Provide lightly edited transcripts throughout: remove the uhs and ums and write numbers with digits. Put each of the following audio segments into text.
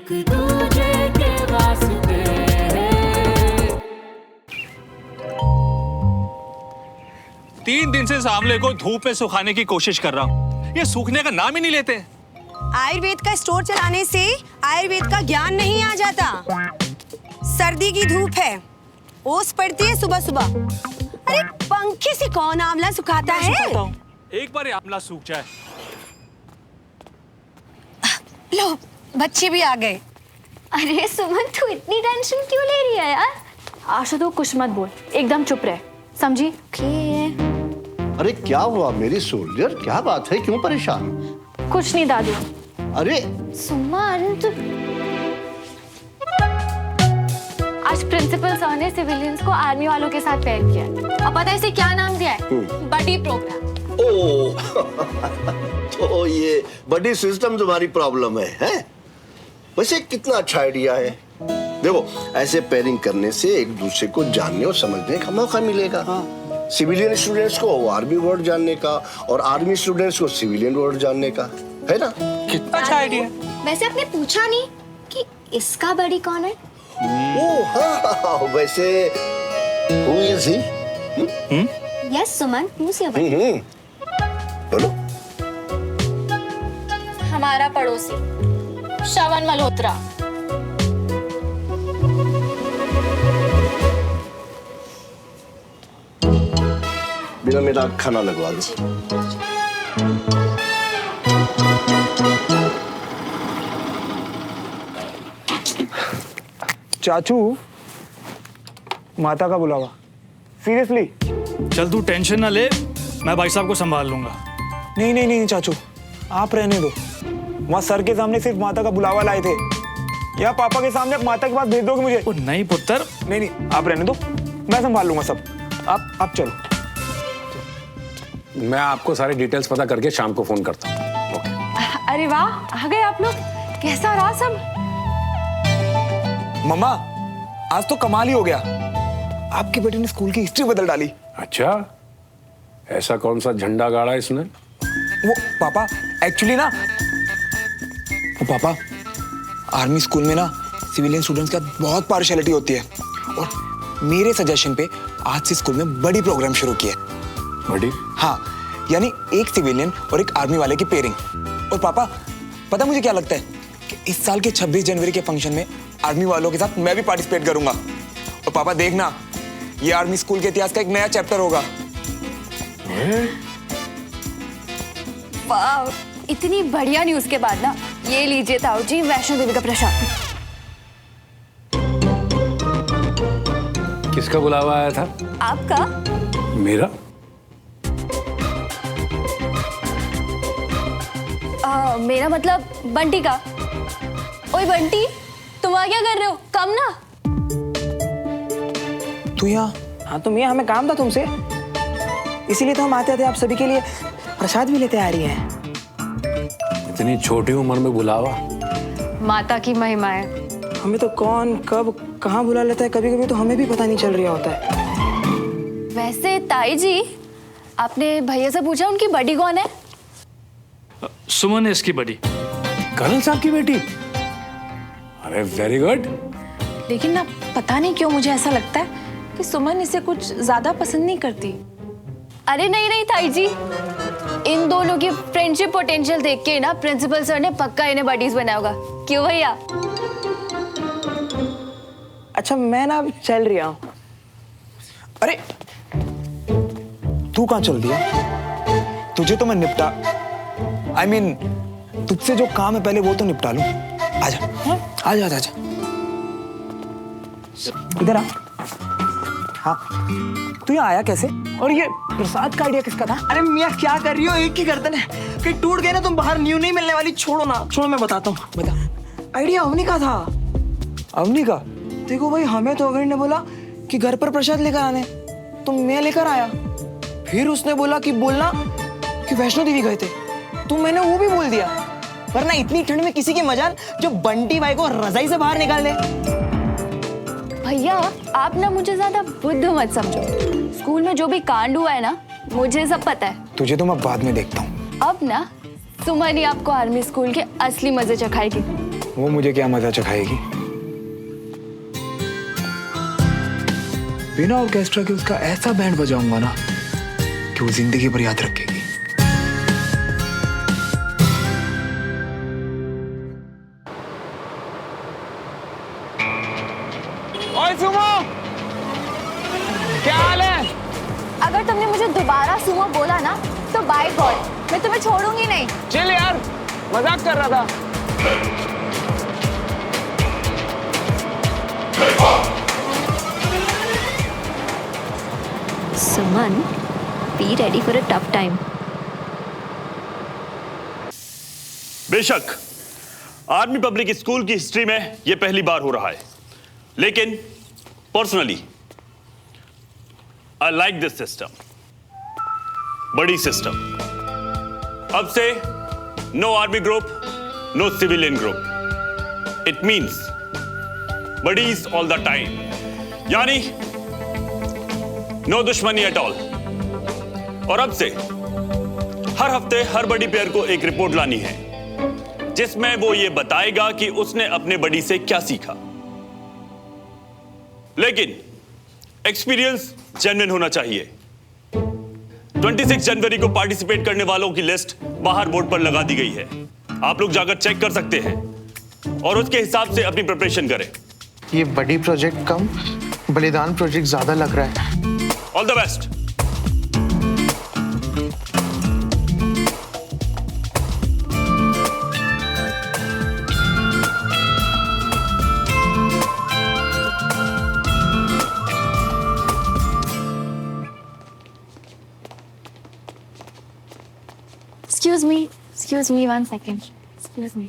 एक दूजे के वास्ते। 3 दिन से इस आंवले को धूप में सुखाने की कोशिश कर रहा हूँ, ये सूखने का नाम ही नहीं लेते। आयुर्वेद का स्टोर चलाने से आयुर्वेद का ज्ञान नहीं आ जाता। सर्दी की धूप है, ओस पड़ती है सुबह सुबह। अरे पंखे से कौन आंवला सुखाता है? एक बार ये आंवला सूख जाए। लो बच्चे भी आ गए। अरे सुमन, तू इतनी टेंशन क्यों ले रही है यार? आशा तो कुछ मत बोल, एकदम चुप रह, समझी? अरे क्या हुआ मेरी सोल्जर, क्या बात है, क्यों परेशान? कुछ नहीं दादू। अरे सुमन तू... आज प्रिंसिपल सर ने सिविलियंस को आर्मी वालों के साथ पेयर किया है। अब पता है इसे क्या नाम दिया है? बडी प्रोग्राम। ओ तो ये बड़ी सिस्टम तुम्हारी प्रॉब्लम है? वैसे कितना अच्छा आइडिया है। देखो ऐसे पेयरिंग करने से एक दूसरे को जानने और समझने का मौका मिलेगा। सिविलियन स्टूडेंट्स को आर्मी वर्ड जानने का और आर्मी स्टूडेंट्स को सिविलियन वर्ड जानने का, है ना? कितना अच्छा आइडिया। वैसे आपने पूछा नहीं कि इसका बड़ी कौन है? ओ हाँ, वैसे who is he? Yes Suman, who's your buddy? बोलो। हमारा पड़ोसी श्रवण मल्होत्रा। बिना मेरा खाना लगवा दो। चाचू, माता का बुलावा। सीरियसली? चल तू टेंशन ना ले, मैं भाई साहब को संभाल लूंगा। नहीं नहीं नहीं चाचू, आप रहने दो। वहाँ सर के सामने सिर्फ माता का बुलावा लाए थे, या पापा के सामने आप माता के पास भेज दोगे मुझे? ओ नहीं पुत्र। नहीं नहीं, आप रहने दो, मैं संभाल लूंगा सब। आप चलो। मैं आपको सारी डिटेल्स पता करके शाम को फोन करता हूँ। अरे वाह, आ गए आप लोग। कैसा रहा सब? मम्मा, आज तो कमाल ही हो गया। आपके बेटे ने स्कूल की हिस्ट्री बदल डाली। अच्छा, ऐसा कौन सा झंडा गाड़ा इसने? वो पापा एक्चुअली ना, वो पापा आर्मी स्कूल में ना सिविलियन स्टूडेंट्स का बहुत पार्शियलिटी होती है, और मेरे सजेशन पे आज से स्कूल में बड़ी प्रोग्राम शुरू किया। बड़ी? हाँ, यानी एक सिविलियन और एक आर्मी वाले की पेयरिंग। और पापा पता मुझे क्या लगता है कि इस साल के 26 जनवरी के फंक्शन में आर्मी वालों के साथ मैं भी पार्टिसिपेट करूंगा। और पापा देखना, ये आर्मी स्कूल के इतिहास का एक नया चैप्टर होगा। वाह, इतनी बढ़िया न्यूज़ के बाद ना, ये लीजिए ताऊ जी वैष्णो देवी का प्रसाद। किसका बुलावा आया था? आपका। मेरा? मेरा मतलब बंटी का। ओए बंटी, तुम वहाँ क्या कर रहे हो? कम ना। तू यहाँ? हाँ तुम यहाँ, हमें काम था तुमसे, इसीलिए तो हम आते थे। आप सभी के लिए प्रसाद भी लेते आ रही हैं। इतनी छोटी उम्र में बुलावा? माता की महिमा है। हमें तो कौन कब कहाँ बुला लेता है, कभी कभी तो हमें भी पता नहीं चल रहा होता है। वैसे ताई जी, आपने भैया से पूछा उनकी बड़ी कौन है? सुमन है इसकी बड़ी। कर्नल साहब की बेटी? अरे वेरी गुड। लेकिन ना पता नहीं क्यों मुझे ऐसा लगता है कि सुमन इसे कुछ ज्यादा पसंद नहीं करती। अरे नहीं नहीं ताई जी, इन दोनों की फ्रेंडशिप पोटेंशियल देख के ना प्रिंसिपल सर ने पक्का इन्हें बडीज बनाया होगा। क्यों भैया? अच्छा मैं ना चल रहा हूँ। अरे तू कहाँ चल दिया? तुझे तो मैं निपटा, I mean, तुझसे जो काम है पहले वो तो निपटा लूं। आजा आजा आजा, इधर आ। हाँ, तू यहाँ आया कैसे? और ये प्रसाद का आइडिया किसका था? अरे मियाँ क्या कर रही हो, एक ही गर्दन है, कहीं टूट गए ना तुम बाहर न्यू नहीं मिलने वाली। छोड़ो ना, छोड़ो मैं बताता हूँ। बता। आइडिया अवनी का था। अवनी का? देखो भाई, हमें तो अवनी ने बोला कि घर पर प्रसाद लेकर आने, तो मैं लेकर आया। फिर उसने बोला कि बोलना कि वैष्णो देवी गए थे, तो मैंने वो भी बोल दिया। वरना इतनी ठंड में किसी की मजाल जो बंटी भाई को रजाई से बाहर निकाल दे। भैया आप ना मुझे ज्यादा बुद्ध मत समझो। स्कूल में जो भी कांड हुआ है ना, मुझे सब पता है। तुझे तो मैं बाद में देखता हूँ। अब ना सुमन ही आपको आर्मी स्कूल के असली मजे चखाएगी। वो मुझे क्या मजा चखाएगी। बिना ऑर्केस्ट्रा के उसका ऐसा बैंड बजाऊंगा ना कि वो जिंदगी भर याद रखेगी। ओए सुमो, क्या हाल है? अगर तुमने मुझे दोबारा सुमो बोला ना तो बाय गॉड मैं तुम्हें छोड़ूंगी नहीं। चिल यार, मजाक कर रहा था। Suman, be ready for a tough time. बेशक आर्मी पब्लिक स्कूल की हिस्ट्री में यह पहली बार हो रहा है, लेकिन personally I like this system. Buddy system. अब से no army group, no civilian group. It means buddies all the time, यानी नो दुश्मनी एट ऑल। और अब से हर हफ्ते हर बड़ी पेयर को एक रिपोर्ट लानी है जिसमें वो ये बताएगा कि उसने अपने बड़ी से क्या सीखा, लेकिन एक्सपीरियंस जेन्युइन होना चाहिए। 26 जनवरी को पार्टिसिपेट करने वालों की लिस्ट बाहर बोर्ड पर लगा दी गई है। आप लोग जाकर चेक कर सकते हैं और उसके हिसाब से अपनी प्रिपरेशन करें। ये बड़ी प्रोजेक्ट कम, बलिदान प्रोजेक्ट ज्यादा लग रहा है। All the best. Excuse me, 1 second. Excuse me.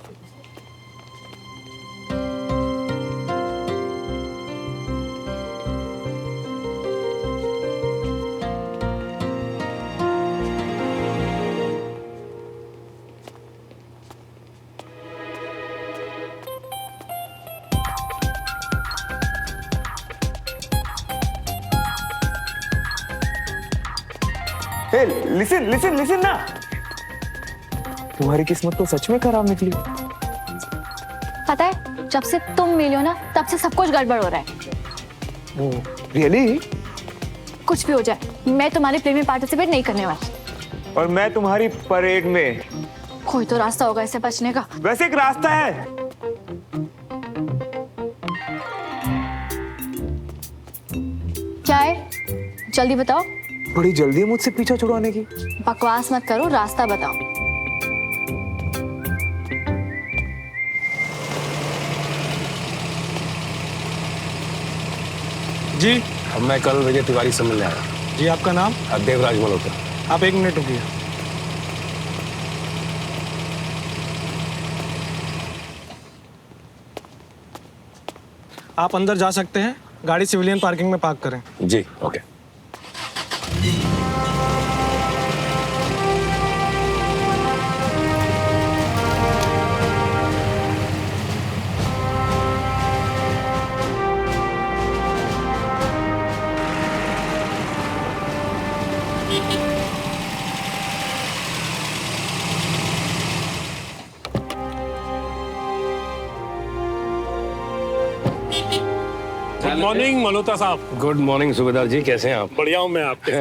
Hey, listen ना। तुम्हारी किस्मत तो सच में खराब निकली। पता है, जब से तुम मिली हो ना तब से सब कुछ गड़बड़ हो रहा है। रियली? कुछ भी हो जाए, मैं तुम्हारे प्ले में पार्टिसिपेट नहीं करने वाली। और मैं तुम्हारी परेड में। कोई तो रास्ता होगा इससे बचने का। वैसे एक रास्ता है। क्या है? जल्दी बताओ। बड़ी जल्दी है मुझसे पीछा छुड़वाने की। बकवास मत करो, रास्ता बताओ। जी मैं कल विजय तिवारी से मिलने आया। जी, आपका नाम? देवराज मल्होत्रा। आप 1 मिनट रुकिए। आप अंदर जा सकते हैं, गाड़ी सिविलियन पार्किंग में पार्क करें। जी ओके। गुड मॉर्निंग मल्होत्रा साहब। गुड मॉर्निंग सूबेदार जी, कैसे हैं आप? बढ़िया हूँ मैं। आपके?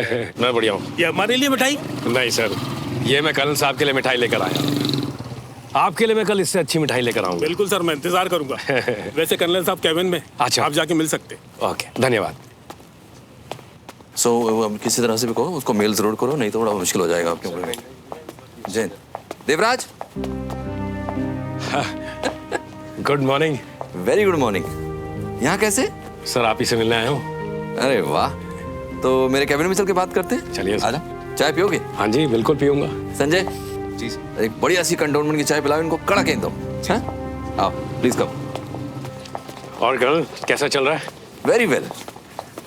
मैं बढ़िया हूँ। ये हमारे लिए मिठाई? नहीं सर, ये मैं कर्नल साहब के लिए मिठाई लेकर आया हूँ। आपके लिए मैं कल इससे अच्छी मिठाई लेकर आऊंगा। बिल्कुल सर, मैं इंतजार करूंगा। वैसे कर्नल साहब केबिन में। अच्छा, आप जाके मिल सकते। ओके, धन्यवाद। किसी तरह से भी कहो, उसको मेल जरूर करो, नहीं तो बड़ा मुश्किल हो जाएगा आपके ऊपर। Jain, Devraj. Good morning. Very good morning. यहाँ कैसे? सर आप ही से मिलने आया हूँ। अरे वाह, तो मेरे कैबिन में चल के बात करते हैं। चलिए आजा। चाय पियोगे? हाँ जी बिल्कुल पीऊंगा। संजय जी, एक बढ़िया सी कंटोनमेंट की चाय पिलाओ इनको, कड़क दो। हाँ? आओ प्लीज कम। और गर्ल कैसा चल रहा है? वेरी वेल,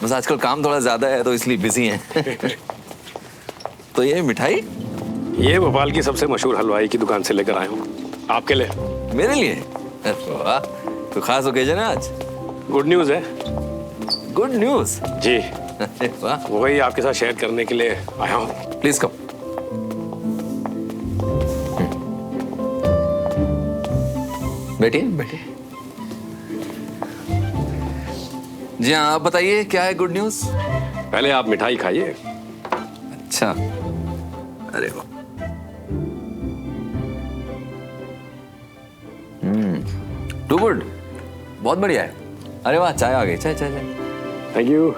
बस आजकल काम थोड़ा ज्यादा है तो इसलिए बिजी हैं। तो ये मिठाई? ये भोपाल की सबसे मशहूर हलवाई की दुकान से लेकर आया हूँ आपके लिए। मेरे लिए? वाह, तो खास ओकेजन है आज। गुड न्यूज है। Good news? जी। वाह, वही आपके साथ शेयर करने के लिए आया हूँ। Please come. बैठिए बैठिए। जी हाँ, आप बताइए क्या है गुड न्यूज? पहले आप मिठाई खाइए। अच्छा, अरे वाह। टू गुड, बहुत बढ़िया है। अरे वाह, चाय आ गई। चाय चाय चाय। Thank you.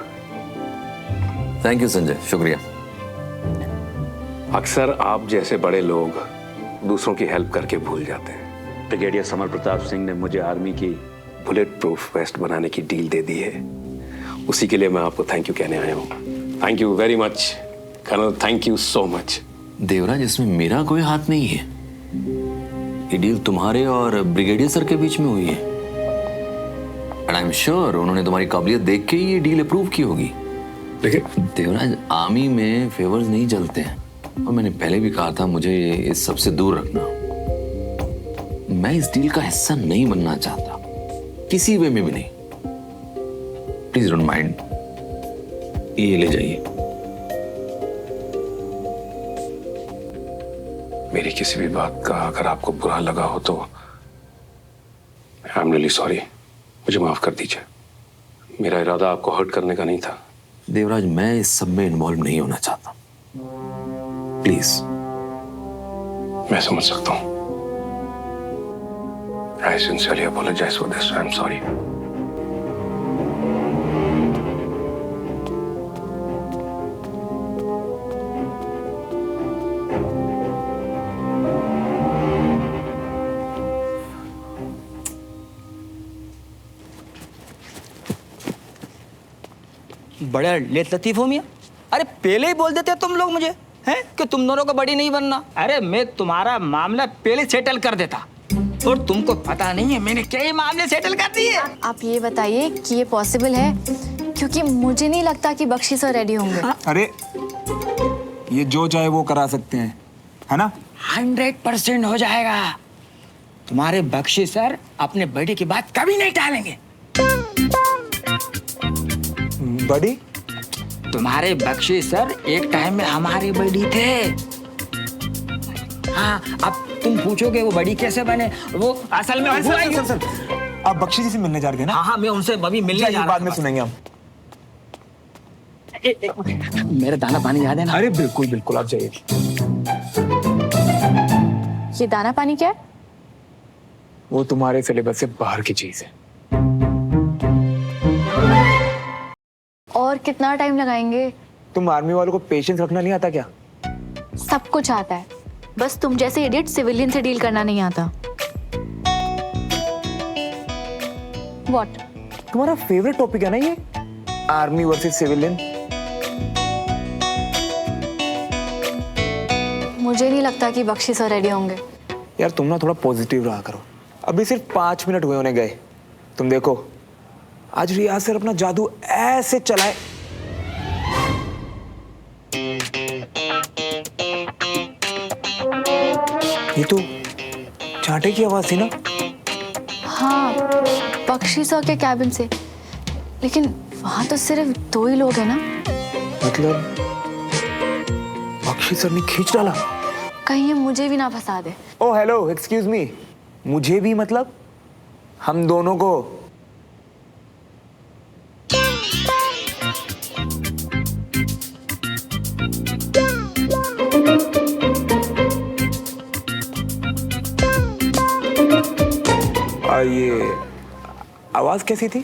Thank you Sanjay, शुक्रिया। अक्सर आप जैसे बड़े लोग दूसरों की हेल्प करके भूल जाते हैं। ब्रिगेडियर समर प्रताप सिंह ने मुझे आर्मी की बुलेट प्रूफ वेस्ट बनाने की डील दे दी है। उसी के लिए मैं आपको थैंक यू कहने आया हूँ। Thank you very much colonel, thank you so much. Devraj, इसमें मेरा कोई हाथ नहीं है। ये डील तुम्हारे और ब्रिगेडियर सर के बीच में हुई है। एंड आई एम श्योर उन्होंने तुम्हारी काबिलियत देख के ही ये डील अप्रूव की होगी। लेकिन देवराज, आर्मी में फेवर्स नहीं चलते हैं, और मैंने पहले भी कहा था मुझे इस सबसे दूर रखना। मैं इस डील का हिस्सा नहीं बनना चाहता, किसी वे में भी नहीं। प्लीज डोंट माइंड, ये ले जाइए। मेरी किसी भी बात का अगर आपको बुरा लगा हो तो आई एम रियली सॉरी, मुझे माफ कर दीजिए। मेरा इरादा आपको हर्ट करने का नहीं था। देवराज, मैं इस सब में इन्वॉल्व नहीं होना चाहता, प्लीज। मैं समझ सकता हूं। I sincerely apologize for this. I'm sorry. बड़े लेट लतीफ हो मियां। अरे पहले ही बोल देते तुम लोग मुझे हैं कि तुम दोनों को बड़ी नहीं बनना। अरे मैं तुम्हारा मामला पहले सेटल कर देता, और तुमको पता नहीं है मैंने कई मामले सेटल कर दिए। आप ये बताइए कि ये पॉसिबल है, क्योंकि मुझे नहीं लगता कि बख्शी सर रेडी होंगे। अरे ये जो चाहे वो करा सकते हैं, है ना? 100% हो जाएगा। तुम्हारे बख्शी सर अपने बड़ी की बात कभी नहीं टालेंगे। बड़ी? तुम्हारे बख्शी सर एक टाइम में हमारे बड़ी थे। हाँ, अब तुम पूछोगे वो बड़ी कैसे बने, वो असल में हुआ ही। सर, आप बख्शी जी से मिलने जा रहे हैं ना? हाँ हाँ, मैं उनसे अभी मिलने जा रहा हूं। बाद में सुनेंगे हम। मेरा दाना पानी याद है ना? अरे बिल्कुल बिल्कुल, आप जाइए। ये दाना पानी क्या है? वो तुम्हारे सिलेबस से बाहर की चीज है। और कितना टाइम लगाएंगे? तुम आर्मी वालों को पेशेंस रखना नहीं आता क्या? सब कुछ आता है, बस तुम जैसे इडियट सिविलियन से डील करना नहीं आता। व्हाट? तुम्हारा फेवरेट टॉपिक है ना ये, आर्मी वर्सेस सिविलियन। मुझे नहीं लगता कि बख्शी सर रेडी होंगे। यार तुम ना थोड़ा पॉजिटिव रहा करो। अभी सिर्फ 5 मिनट हुए उन्हें गए। तुम देखो आज रियाज सर अपना जादू ऐसे चलाए। ये तो चांटे की आवाज थी ना? हाँ, बख्शी सर के कैबिन से, लेकिन वहां तो सिर्फ 2 ही लोग हैं ना। मतलब बख्शी सर ने खींच डाला? कहीं ये मुझे भी ना फंसा दे। ओ हेलो, एक्सक्यूज मी। मुझे भी मतलब हम दोनों को? ये आवाज कैसी थी?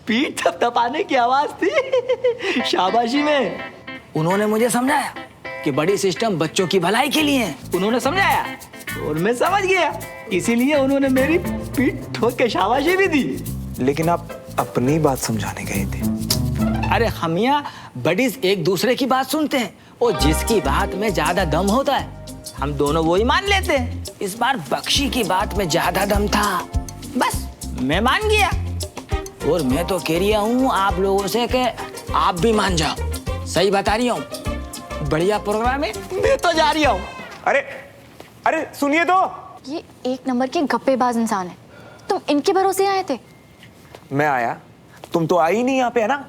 पीठ थपथपाने की आवाज थी, शाबाशी में। उन्होंने मुझे समझाया कि बड़ी सिस्टम बच्चों की भलाई के लिए है। उन्होंने समझाया और मैं समझ गया, इसीलिए उन्होंने मेरी पीठ ठोक के शाबाशी भी दी। लेकिन आप अपनी बात समझाने गए थे। अरे हमिया बडीज एक दूसरे की बात सुनते हैं, और जिसकी बात में ज्यादा दम होता है हम दोनों वो ही मान लेते हैं। इस बार बख्शी की बात में ज्यादा दम था, बस मैं मान गया। और मैं तो कह रहा हूँ आप लोगों से कि आप भी मान जाओ। सही बता रही हूँ, बढ़िया प्रोग्राम है, मैं तो जा रही हूँ। अरे अरे सुनिए तो। ये 1 नंबर के गप्पेबाज इंसान है, तुम इनके भरोसे आए थे? मैं आया, तुम तो आई नहीं यहाँ पे, है ना?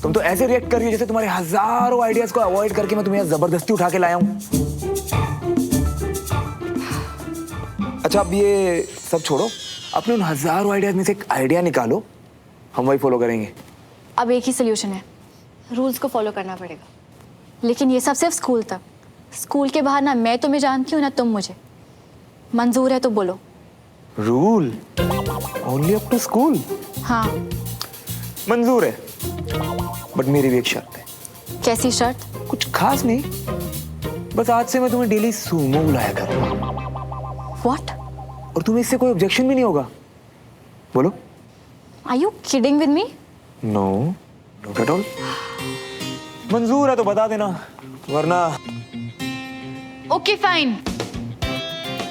तुम तो ऐसे रिएक्ट कर रही हो जैसे तुम्हारे हजारों आइडियाज को अवॉइड करके मैं तुम्हें जबरदस्ती उठा के लाया हूँ। अच्छा अच्छा अब ये सब छोड़ो, अपने उन हजारों आइडियाज में से एक आइडिया निकालो, हम वही फॉलो करेंगे। अब एक ही सोल्यूशन है, रूल्स को फॉलो करना पड़ेगा। लेकिन ये सब सिर्फ स्कूल तक। स्कूल के बाहर ना मैं तुम्हें जानती हूँ ना तुम मुझे। मंजूर है तो बोलो। Rule only up to school? हाँ। मंजूर है, बट मेरी भी एक शर्त है। कैसी शर्त? कुछ खास नहीं, बस आज से मैं तुम्हें डेली सूमो बुलाया करूंगा। What? और तुम्हें इससे कोई ऑब्जेक्शन भी नहीं होगा? बोलो। Are you kidding with me? No, not at all. मंजूर है तो बता देना, वरना Okay, fine.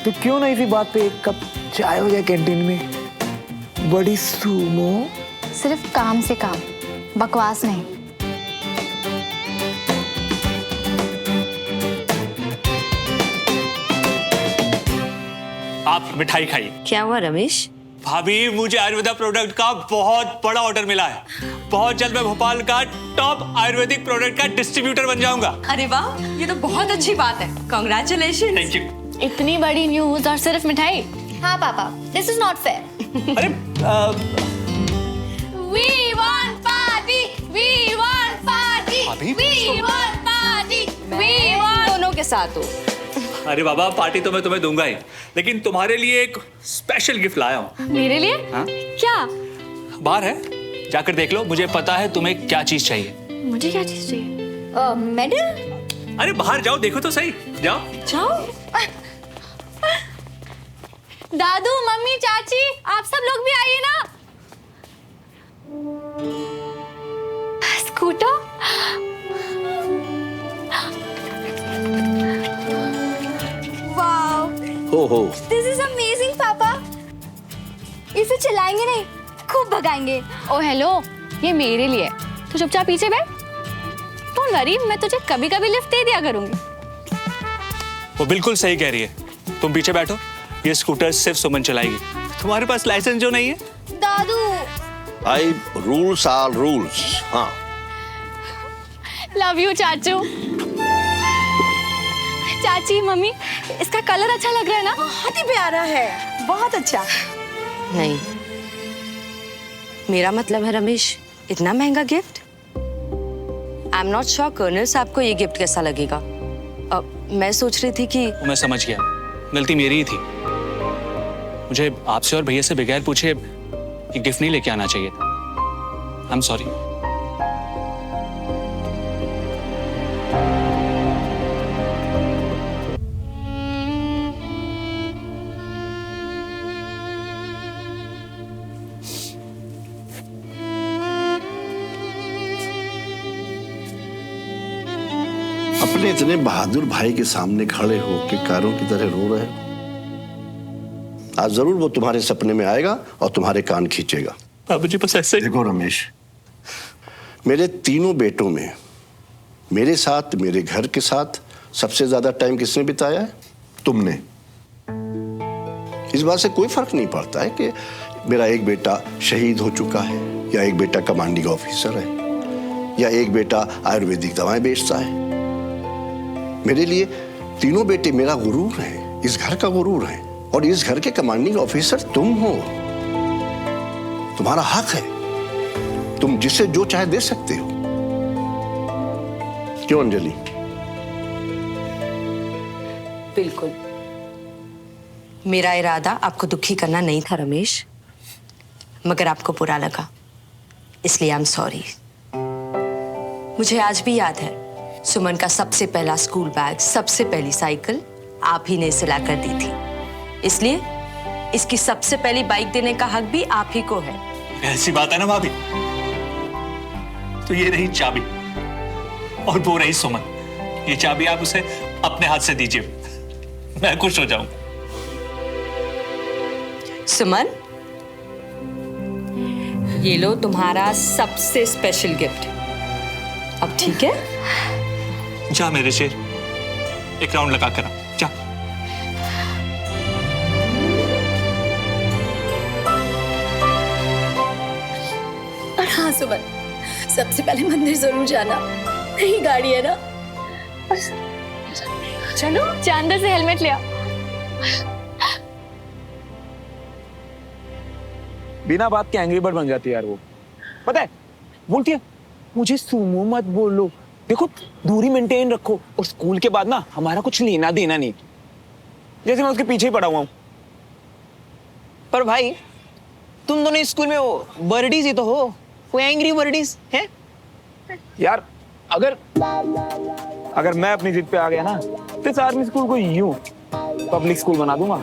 तो क्यों ना इसी बात पे एक कप चाय हो जाए कैंटीन में। बड़ी सूमो। सिर्फ काम से काम, बकवास नहीं। आप मिठाई खाइए। क्या हुआ रमेश? भाभी, मुझे आयुर्वेदा प्रोडक्ट का बहुत बड़ा ऑर्डर मिला है। बहुत जल्द मैं भोपाल का टॉप आयुर्वेदिक प्रोडक्ट का डिस्ट्रीब्यूटर बन जाऊंगा। अरे वाह, ये तो बहुत अच्छी बात है। कांग्रेचुलेशन। Thank you. इतनी बड़ी न्यूज और सिर्फ मिठाई? हाँ पापा, दिस इज नॉट फेयर। अरे We want party, we want party, भाभी? we want party, we want। दोनों के साथ हो। अरे बाबा, पार्टी तो मैं तुम्हें दूंगा ही, लेकिन तुम्हारे लिए एक स्पेशल गिफ्ट लाया हूँ। मेरे लिए? हाँ? क्या? बाहर है, जाकर देख लो। मुझे पता है तुम्हें क्या चीज चाहिए। मुझे क्या चीज चाहिए? मेडल? अरे बाहर जाओ, देखो तो सही। जाओ जाओ। दादू, मम्मी, चाची, आप सब लोग भी आइए ना। स्कूटर? वाओ, हो दिस इज अमेजिंग पापा। इसे चलाएंगे नहीं, खूब भगाएंगे। ओ हेलो, ये मेरे लिए। तो चुपचाप पीछे बैठ। डोंट वरी, मैं तुझे कभी कभी लिफ्ट दे दिया करूंगी। वो बिल्कुल सही कह रही है। तुम पीछे बैठो, ये स्कूटर सिर्फ सुमन चलाएगी। तुम्हारे पास लाइसेंस जो नहीं है। दादू। भाई, रूल्स आर रूल्स। हाँ। लव यू चाचू। चाची, मम्मी, इसका कलर अच्छा लग रहा है ना? बहुत ही प्यारा है, बहुत अच्छा। नहीं, मेरा मतलब है रमेश, इतना महंगा gift. I am not sure colonel साहब को ये गिफ्ट कैसा लगेगा। मैं सोच रही थी कि मैं समझ गया, गलती मेरी ही थी। मुझे आपसे और भैया से बगैर पूछे ये गिफ्ट नहीं लेके आना चाहिए। I am sorry. अपने इतने बहादुर भाई के सामने खड़े हो के कारों की तरह रो रहे हो। आज जरूर वो तुम्हारे सपने में आएगा और तुम्हारे कान खींचेगा। बाबूजी बस ऐसे। देखो रमेश, मेरे तीनों बेटों में मेरे साथ, मेरे घर के साथ सबसे ज्यादा टाइम किसने बिताया है? तुमने। इस बात से कोई फर्क नहीं पड़ता है कि मेरा एक बेटा शहीद हो चुका है, या एक बेटा कमांडिंग ऑफिसर है, या एक बेटा आयुर्वेदिक दवाएं बेचता है। मेरे लिए तीनों बेटे मेरा गुरूर है, इस घर का गुरूर है। और इस घर के कमांडिंग ऑफिसर तुम हो। तुम्हारा हक है, तुम जिसे जो चाहे दे सकते हो। क्यों अंजलि? बिल्कुल। मेरा इरादा आपको दुखी करना नहीं था रमेश, मगर आपको बुरा लगा, इसलिए आई एम सॉरी। मुझे आज भी याद है, सुमन का सबसे पहला स्कूल बैग, सबसे पहली साइकिल आप ही ने सिला कर दी थी। इसलिए इसकी सबसे पहली बाइक देने का हक भी आप ही को है। ऐसी बात है ना भाभी? तो ये रही चाबी और वो रही सुमन। ये चाबी आप उसे अपने हाथ से दीजिए, मैं खुश हो जाऊं। सुमन, ये लो तुम्हारा सबसे स्पेशल गिफ्ट। अब ठीक है? जा मेरे शेर, एक राउंड लगा कर आ, जा। और हाँ सुमन, सबसे पहले मंदिर जरूर जाना, कहीं गाड़ी है ना। चलो, अंदर से हेलमेट ले आओ। बिना बात के एंग्री बर्ड बन जाती है यार वो। पता है, बोलती है मुझे सुमो मत बोलो, देखो दूरी मेंटेन रखो, और स्कूल के बाद ना हमारा कुछ लेना देना नहीं, जैसे मैं उसके पीछे ही पड़ा हुआ हूँ। पर भाई तुम दोनों इस स्कूल में वो बर्डीज ही तो हो, वो एंग्री बर्डीज हैं। यार अगर मैं अपनी जिद पे आ गया ना तो इस आर्मी स्कूल को यूं पब्लिक स्कूल बना दूंगा।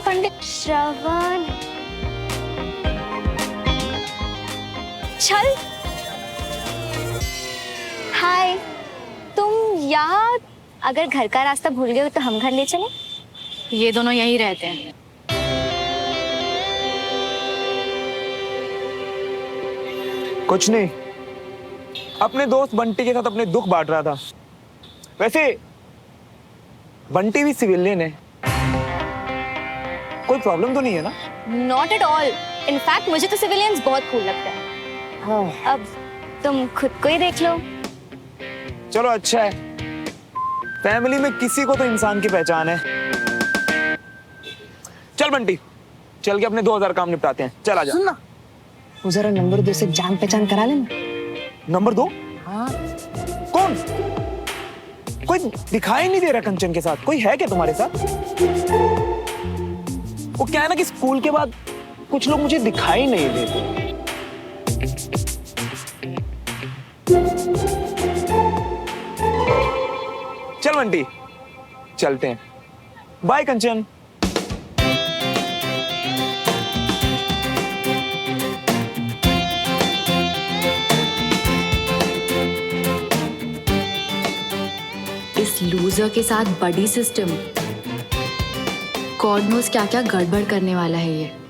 पंडित श्रवण, चल। हाय, तुम यहाँ, अगर घर का रास्ता भूल गए हो तो हम घर ले चले। ये दोनों यहीं रहते हैं। कुछ नहीं, अपने दोस्त बंटी के साथ अपने दुख बांट रहा था। वैसे बंटी भी सिविलियन है, कोई प्रॉब्लम तो नहीं है ना? नॉट एट ऑल, इनफैक्ट मुझे तो सिविलियंस बहुत कूल लगता है। हाँ। अब तुम खुद को ही देख लो। चलो अच्छा है, फैमिली में किसी को तो इंसान की पहचान है। चल बंटी, चल के अपने 2000 काम निपटाते हैं। चल आजा। सुन ना, वो जरा नंबर 2 से जान पहचान करा लेना। नंबर 2? हाँ। कौन? कोई दिखाई नहीं दे रहा कंचन के साथ, कोई है क्या तुम्हारे साथ? वो क्या है ना कि स्कूल के बाद कुछ लोग मुझे दिखाई नहीं देते। चल बंटी, चलते हैं। बाय कंचन। इस लूजर के साथ बडी सिस्टम, गॉड नोस क्या क्या गड़बड़ करने वाला है ये।